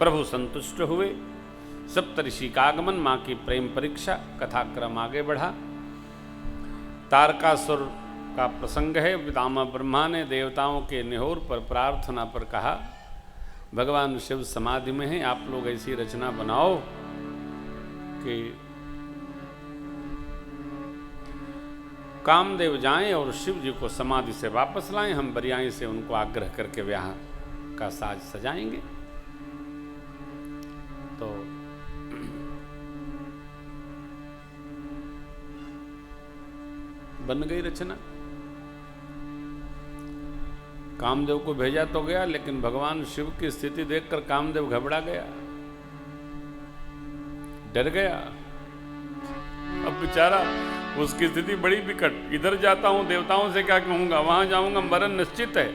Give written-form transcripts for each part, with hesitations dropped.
प्रभु संतुष्ट हुए। सप्तऋषि का आगमन, मां की प्रेम परीक्षा, कथाक्रम आगे बढ़ा। तारकासुर का प्रसंग है। पितामह ब्रह्मा ने देवताओं के निहोर पर, प्रार्थना पर कहा, भगवान शिव समाधि में हैं, आप लोग ऐसी रचना बनाओ कि कामदेव जाएं और शिव जी को समाधि से वापस लाएं, हम बरियाई से उनको आग्रह करके ब्याह का साज सजाएंगे। तो बन गई रचना। कामदेव को भेजा तो गया, लेकिन भगवान शिव की स्थिति देखकर कामदेव घबरा गया, डर गया। अब बेचारा, उसकी स्थिति बड़ी विकट। इधर जाता हूं देवताओं से क्या कहूंगा, वहां जाऊंगा मरण निश्चित है,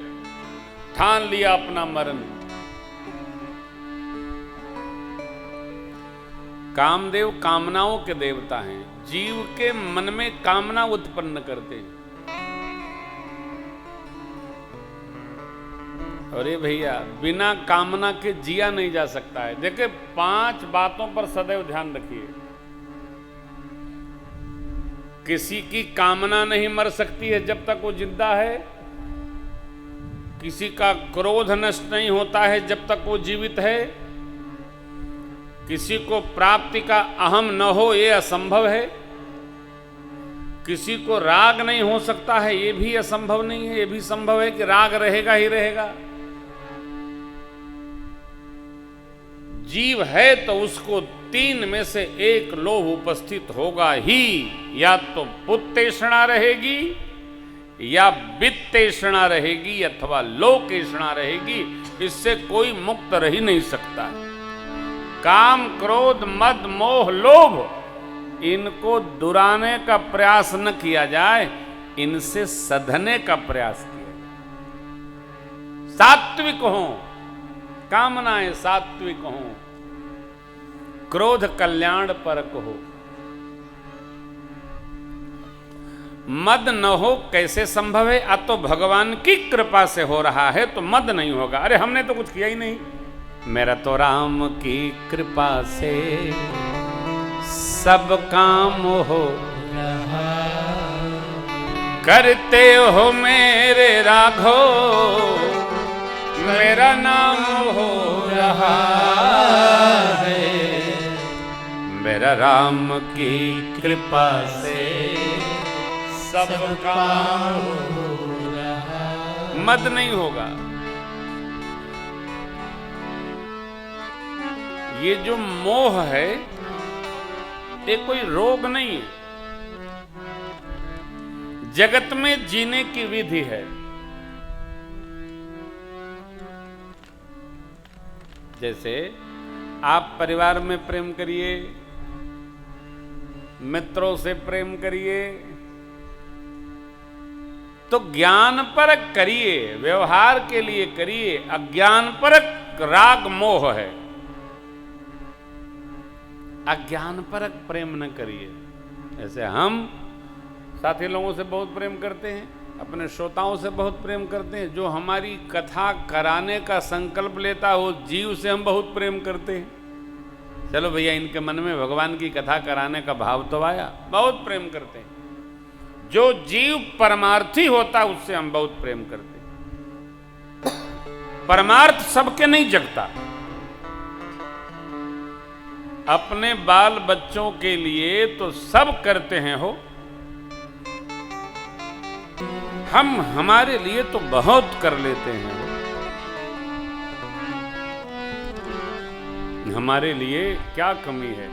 ठान लिया अपना मरण। कामदेव कामनाओं के देवता हैं, जीव के मन में कामना उत्पन्न करते हैं। अरे भैया, बिना कामना के जिया नहीं जा सकता है। देखिए, 5 बातों पर सदैव ध्यान रखिए। किसी की कामना नहीं मर सकती है जब तक वो जिंदा है। किसी का क्रोध नष्ट नहीं होता है जब तक वो जीवित है। किसी को प्राप्ति का अहम न हो, ये असंभव है। किसी को राग नहीं हो सकता है, ये भी असंभव नहीं है। ये भी संभव है कि राग रहेगा ही रहेगा। जीव है तो उसको 3 में से 1 लोभ उपस्थित होगा ही। या तो पुत्तेषणा रहेगी, या वित्तेषणा रहेगी, अथवा लोकेषणा रहेगी। इससे कोई मुक्त रह ही नहीं सकता। काम, क्रोध, मद, मोह, लोभ, इनको दुराने का प्रयास न किया जाए, इनसे सधने का प्रयास किया जाए। सात्विक हो, कामनाएं सात्विक हो, क्रोध कल्याण परक हो। मद न हो कैसे संभव है? अब तो भगवान की कृपा से हो रहा है, तो मद नहीं होगा। अरे हमने तो कुछ किया ही नहीं। मेरा तो राम की कृपा से सब काम हो रहा, करते हो मेरे राघो, मेरा नाम हो रहा है। मेरा राम की कृपा से सब काम हो रहा। मद नहीं होगा। ये जो मोह है, ये कोई रोग नहीं है। जगत में जीने की विधि है। जैसे आप परिवार में प्रेम करिए, मित्रों से प्रेम करिए, तो ज्ञान परक करिए, व्यवहार के लिए करिए। अज्ञान परक राग मोह है। अज्ञान परक प्रेम न करिए। जैसे हम साथी लोगों से बहुत प्रेम करते हैं, अपने श्रोताओं से बहुत प्रेम करते हैं। जो हमारी कथा कराने का संकल्प लेता है, वो जीव से हम बहुत प्रेम करते हैं। चलो भैया, इनके मन में भगवान की कथा कराने का भाव तो आया, बहुत प्रेम करते हैं। जो जीव परमार्थी होता है, उससे हम बहुत प्रेम करते हैं। परमार्थ सबके नहीं जगता। अपने बाल बच्चों के लिए तो सब करते हैं हो। हम हमारे लिए तो बहुत कर लेते हैं। हमारे लिए क्या कमी है?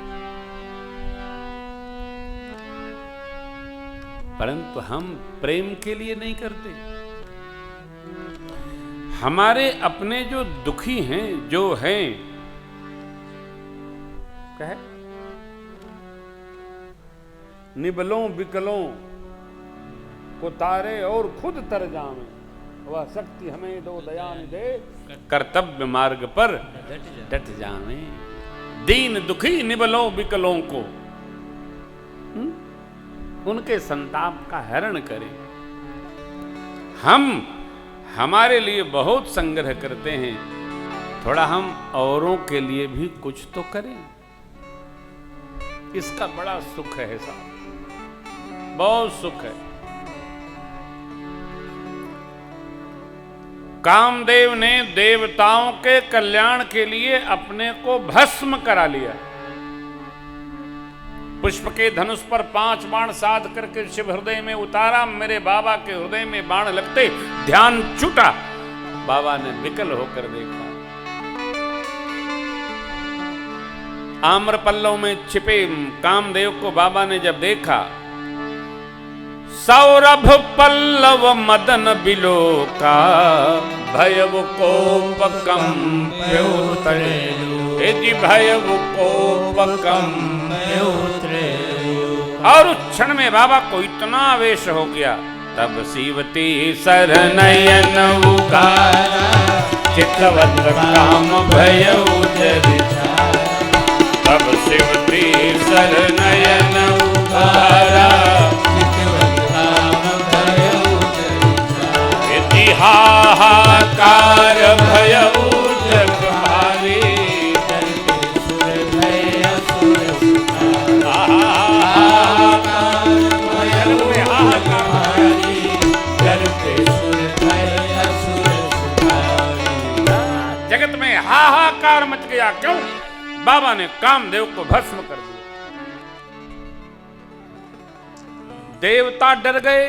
परंतु हम प्रेम के लिए नहीं करते। हमारे अपने जो दुखी हैं, जो हैं, कहे निबलों बिकलों को तारे और खुद तर जावे, वह शक्ति हमें दो दयान दे, कर्तव्य मार्ग पर डट जावे। दीन दुखी निबलों बिकलों को उनके संताप का हरण करें। हम हमारे लिए बहुत संग्रह करते हैं, थोड़ा हम औरों के लिए भी कुछ तो करें। इसका बड़ा सुख है साहब, बहुत सुख है। कामदेव ने देवताओं के कल्याण के लिए अपने को भस्म करा लिया। पुष्प के धनुष पर 5 बाण साध करके शिव हृदय में उतारा। मेरे बाबा के हृदय में बाण लगते ध्यान छूटा। बाबा ने विकल होकर देखा। आम्र पल्लव में छिपे कामदेव को बाबा ने जब देखा, सौरभ पल्लव मदन बिलोका, भयव कोपकंप्योतरे, यदि भयव कोपकंप्योतरे। और उस क्षण में बाबा को इतना आवेश हो गया, तब सीवती सरनयन उगारा, चितवत काम भयउ जरिछारा। तब सीवती सरनयन उगारा, हाहाकार भयउ जग भारी, सुर भय असुर सुखारी, डरते सुर भय असुर सुखारी। जगत में हाहाकार मच गया। क्यों? बाबा ने कामदेव को भस्म कर दिया। देवता डर गए।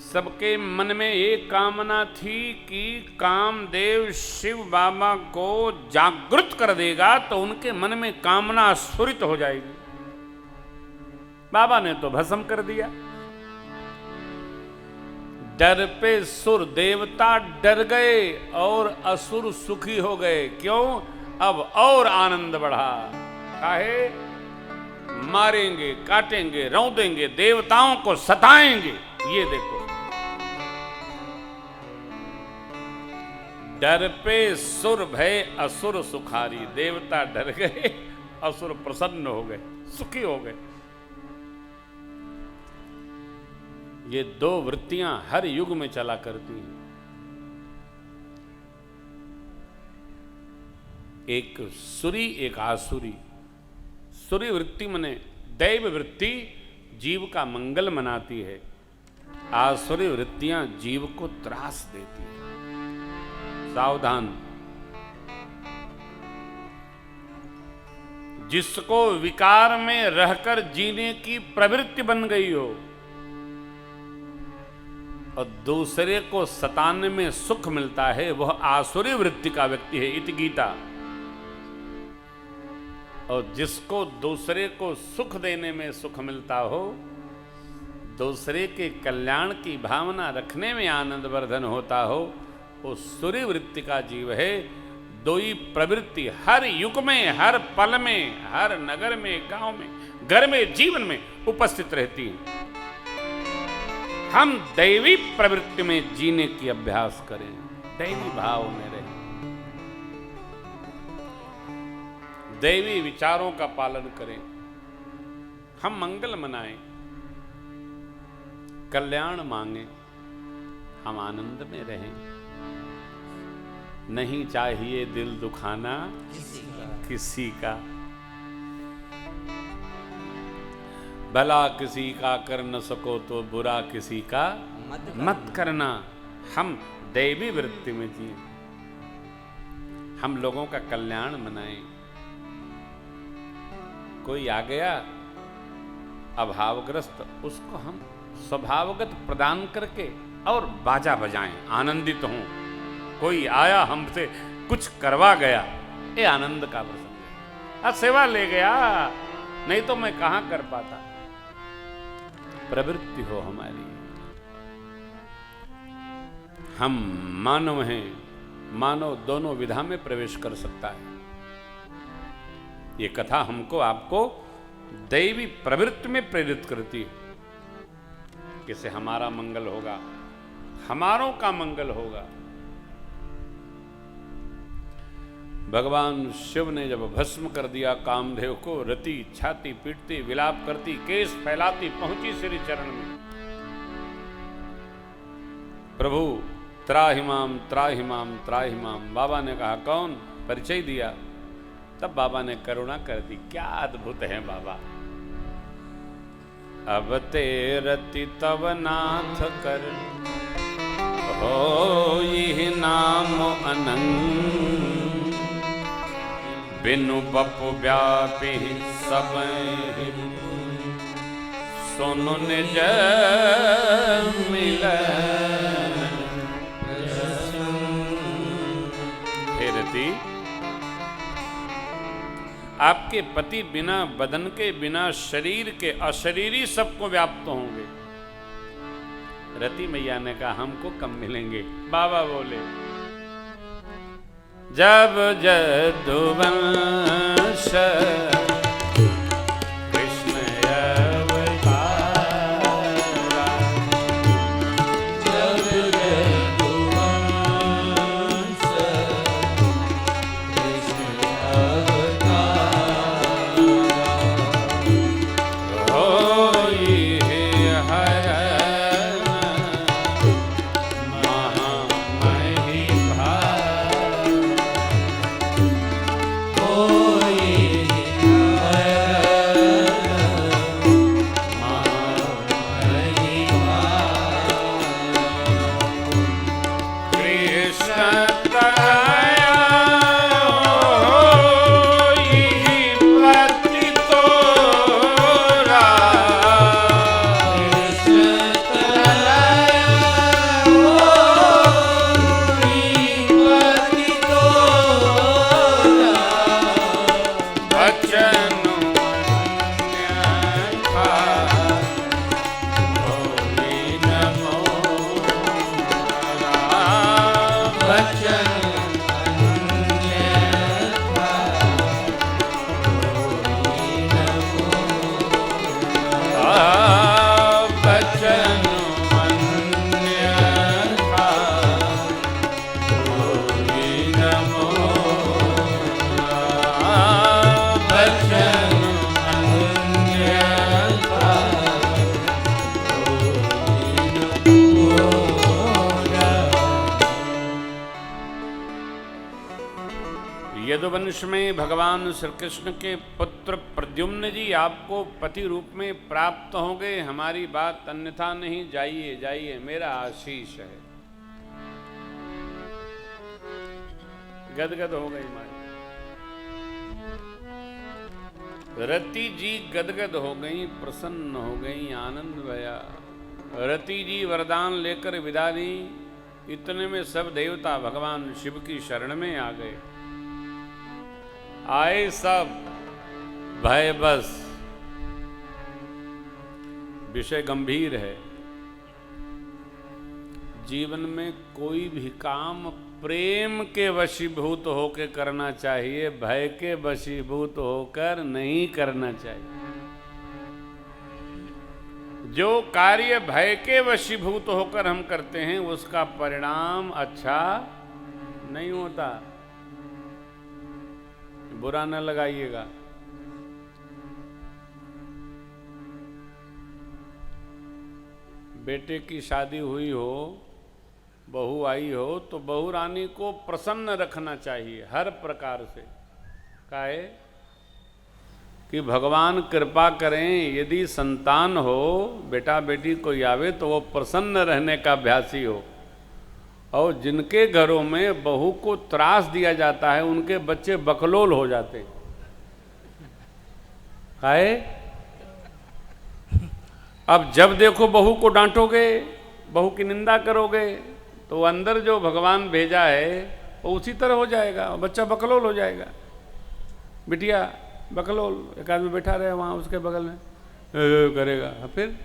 सबके मन में एक कामना थी कि कामदेव शिव बाबा को जागृत कर देगा तो उनके मन में कामना स्फुरित हो जाएगी। बाबा ने तो भस्म कर दिया। डर पे सुर देवता डर गए और असुर सुखी हो गए। क्यों? अब और आनंद बढ़ा। काहे? मारेंगे, काटेंगे, रौंदेंगे, देवताओं को सताएंगे। ये देखो, डर पे सुर भय असुर सुखारी। देवता डर गए, असुर प्रसन्न हो गए, सुखी हो गए। ये 2 वृत्तियां हर युग में चला करती हैं। एक सुरी, एक आसुरी। सुरी वृत्ति मने दैव वृत्ति जीव का मंगल मनाती है। आसुरी वृत्तियां जीव को त्रास देती है। सावधान। जिसको विकार में रहकर जीने की प्रवृत्ति बन गई हो और दूसरे को सताने में सुख मिलता है, वह आसुरी वृत्ति का व्यक्ति है। इति गीता। और जिसको दूसरे को सुख देने में सुख मिलता हो, दूसरे के कल्याण की भावना रखने में आनंद वर्धन होता हो, वो सूर्य वृत्ति का जीव है। 2 ही प्रवृत्ति हर युग में, हर पल में, हर नगर में, गांव में, घर में, जीवन में उपस्थित रहती है। हम दैवी प्रवृत्ति में जीने की अभ्यास करें, दैवी भाव में रहें, दैवी विचारों का पालन करें। हम मंगल मनाएं, कल्याण मांगें, हम आनंद में रहें। नहीं चाहिए दिल दुखाना किसी का, भला किसी का कर न सको तो बुरा किसी का मत करना। हम दैवी वृत्ति में जिए, हम लोगों का कल्याण मनाएं। कोई आ गया अभावग्रस्त, उसको हम स्वभावगत प्रदान करके और बाजा बजाएं, आनंदित हों। कोई आया हमसे कुछ करवा गया, ये आनंद का प्रसंग है। सेवा ले गया, नहीं तो मैं कहां कर पाता। प्रवृत्ति हो हमारी। हम मानव हैं, मानव दोनों विधा में प्रवेश कर सकता है। ये कथा हमको आपको दैवी प्रवृत्ति में प्रेरित करती है। किसे हमारा मंगल होगा, हमारों का मंगल होगा। भगवान शिव ने जब भस्म कर दिया कामदेव को, रति छाती पीटती, विलाप करती, केस फैलाती पहुंची श्री चरण में। प्रभु त्राहिमाम त्राहिमाम त्राहिमाम। बाबा ने कहा कौन? परिचय दिया। तब बाबा ने करुणा कर दी। क्या अद्भुत है बाबा। अब ते रति तव नाथ कर हो यही नाम अनंग, बिनु बपु व्यापी सब सुनु निज मिल। हे रति, आपके पति बिना बदन के, बिना शरीर के, अशरीरी सबको व्याप्त होंगे। रति मैया ने कहा हमको कब मिलेंगे? बाबा बोले जब जदुवंश कृष्ण अवतारा, जब जदुवंश कृष्ण अवतारा, होई हरण महामहिमा, होई यदुवंश में भगवान श्री कृष्ण के पुत्र प्रद्युम्न जी आपको पति रूप में प्राप्त होंगे। हमारी बात अन्यथा नहीं, जाइए जाइए, मेरा आशीष है। गदगद हो गई माई। रति जी गदगद हो गई, प्रसन्न हो गई, आनंद भया। रति जी वरदान लेकर विदा दी। इतने में सब देवता भगवान शिव की शरण में आ गए। आए सब भय बस। विषय गंभीर है। जीवन में कोई भी काम प्रेम के वशीभूत होकर करना चाहिए, भय के वशीभूत होकर नहीं करना चाहिए। जो कार्य भय के वशीभूत होकर हम करते हैं उसका परिणाम अच्छा नहीं होता। बुरा न लगाइएगा। बेटे की शादी हुई हो, बहू आई हो, तो बहू रानी को प्रसन्न रखना चाहिए हर प्रकार से। काहे कि भगवान कृपा करें, यदि संतान हो, बेटा बेटी कोई आवे तो वो प्रसन्न रहने का अभ्यासी हो। और जिनके घरों में बहू को त्रास दिया जाता है उनके बच्चे बकलोल हो जाते। काहे? अब जब देखो बहू को डांटोगे, बहू की निंदा करोगे, तो अंदर जो भगवान भेजा है वो उसी तरह हो जाएगा, बच्चा बकलोल हो जाएगा। बिटिया बकलोल, एक आदमी बैठा रहे वहाँ उसके बगल में करेगा। फिर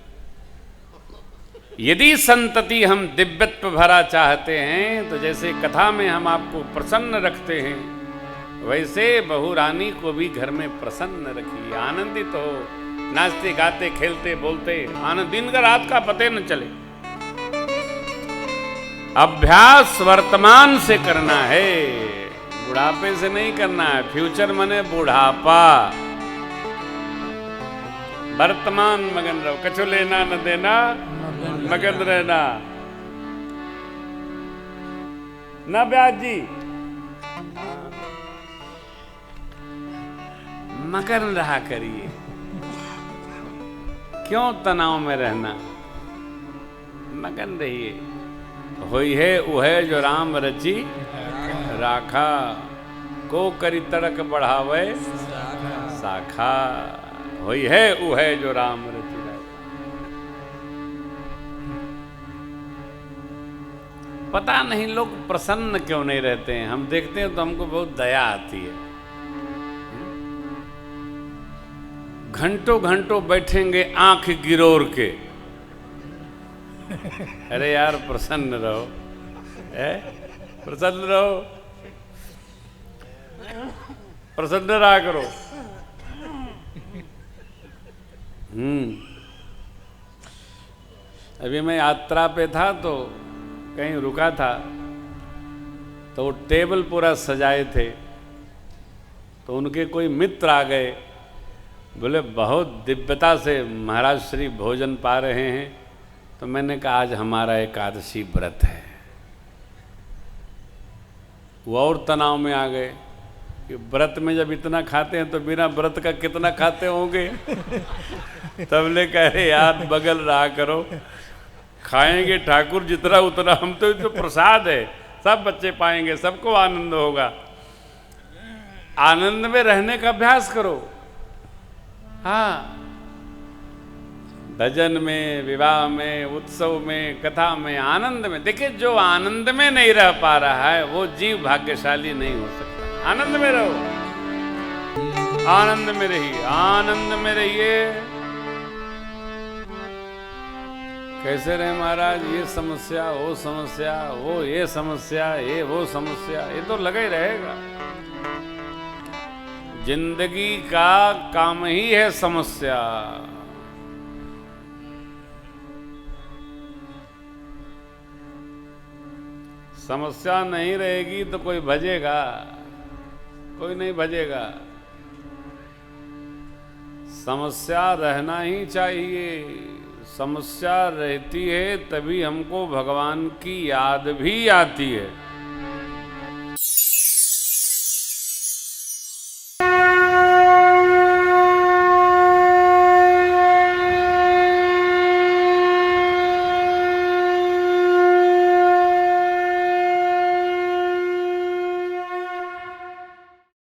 यदि संतति हम दिव्यत्व भरा चाहते हैं तो जैसे कथा में हम आपको प्रसन्न रखते हैं, वैसे बहू रानी को भी घर में प्रसन्न रखिए, आनंदित हो, नाचते गाते खेलते बोलते आनंद, दिन का रात का पते न चले। अभ्यास वर्तमान से करना है, बुढ़ापे से नहीं करना है। फ्यूचर मने बुढ़ापा। वर्तमान मगन रहो, कछु लेना न देना, मगन रहना। ना ब्यास जी, मगन रहा करिए, क्यों तनाव में रहना, मगन रहिए। होई है उहे जो राम रची राखा, को करी तड़क बढ़ावे शाखा। होई है उहे जो राम रची राखा। पता नहीं लोग प्रसन्न क्यों नहीं रहते हैं। हम देखते हैं तो हमको बहुत दया आती है। घंटों घंटों बैठेंगे आंख गिरोर के। अरे यार प्रसन्न रहो, प्रसन्न रहो, प्रसन्न रहा करो। अभी मैं यात्रा पे था तो कहीं रुका था, तो वो टेबल पूरा सजाए थे, तो उनके कोई मित्र आ गए, बोले बहुत दिव्यता से महाराज श्री भोजन पा रहे हैं। तो मैंने कहा आज हमारा एकादशी व्रत है। वो और तनाव में आ गए कि व्रत में जब इतना खाते हैं तो बिना व्रत का कितना खाते होंगे। तब ले कह रहे यार बगल रहा करो, खाएंगे ठाकुर जितना उतना, हम तो प्रसाद है, सब बच्चे पाएंगे, सबको आनंद होगा। आनंद में रहने का अभ्यास करो। हाँ, भजन में, विवाह में, उत्सव में, कथा में, आनंद में। देखिए जो आनंद में नहीं रह पा रहा है वो जीव भाग्यशाली नहीं हो सकता। आनंद में रहो, आनंद में रहिए, आनंद में रहिए। कैसे रहे महाराज, ये समस्या, वो समस्या, वो ये समस्या, ये वो समस्या, ये तो लगा ही रहेगा। जिंदगी का काम ही है समस्या। समस्या नहीं रहेगी तो कोई भजेगा, कोई नहीं भजेगा। समस्या रहना ही चाहिए। समस्या रहती है तभी हमको भगवान की याद भी आती है।